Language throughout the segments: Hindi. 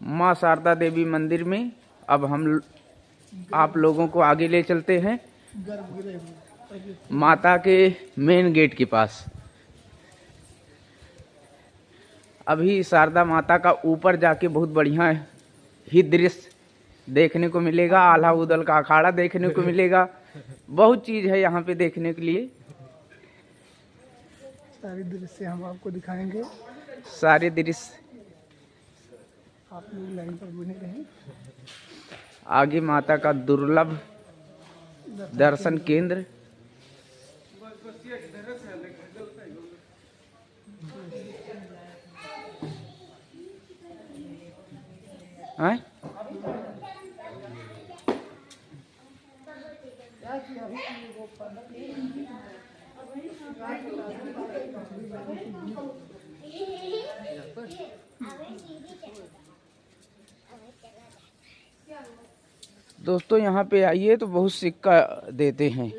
माँ शारदा देवी मंदिर में। अब हम आप लोगों को आगे ले चलते हैं माता के मेन गेट के पास। अभी शारदा माता का ऊपर जाके बहुत बढ़िया ही दृश्य देखने को मिलेगा। आल्हा उदल का अखाड़ा देखने को मिलेगा। बहुत चीज है यहाँ पे देखने के लिए। सारे दृश्य हम आपको दिखाएंगे। सारे दृश्य आप लोग लाइन पर बने रहें। आगे माता का दुर्लभ दर्शन केंद्र। हैं? दोस्तों यहाँ पे आइए तो बहुत सिक्का देते हैं।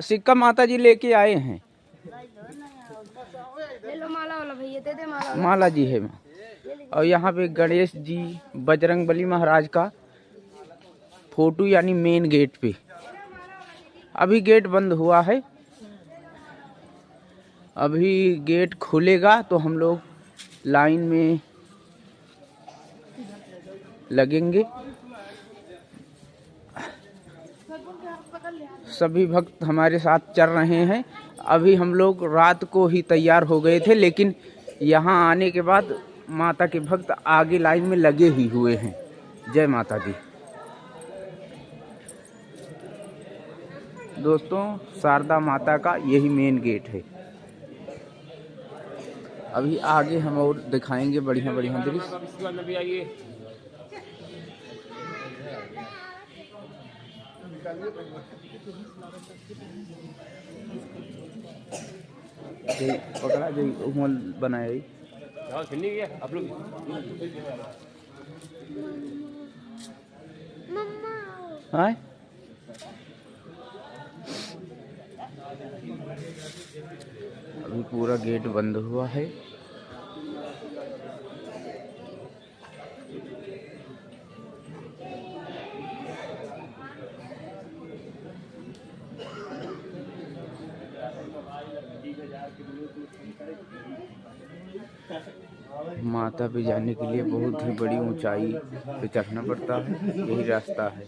सिक्का माता जी लेके आए हैं। माला जी है। और यहाँ पे गणेश जी, बजरंगबली महाराज का फोटो, यानी मेन गेट पे। अभी गेट बंद हुआ है। अभी गेट खुलेगा तो हम लोग लाइन में लगेंगे। सभी भक्त हमारे साथ चल रहे हैं। अभी हम लोग रात को ही तैयार हो गए थे, लेकिन यहाँ आने के बाद माता के भक्त आगे लाइन में लगे ही हुए हैं। जय माता दी। दोस्तों शारदा माता का यही मेन गेट है। अभी आगे हम और दिखाएंगे बढ़िया बढ़िया दृश्य। पकड़ा जो उमल बनाए आप लोग। हाँ अभी पूरा गेट बंद हुआ है। माता पे जाने के लिए बहुत ही बड़ी ऊंचाई पे चढ़ना पड़ता है। यही रास्ता है।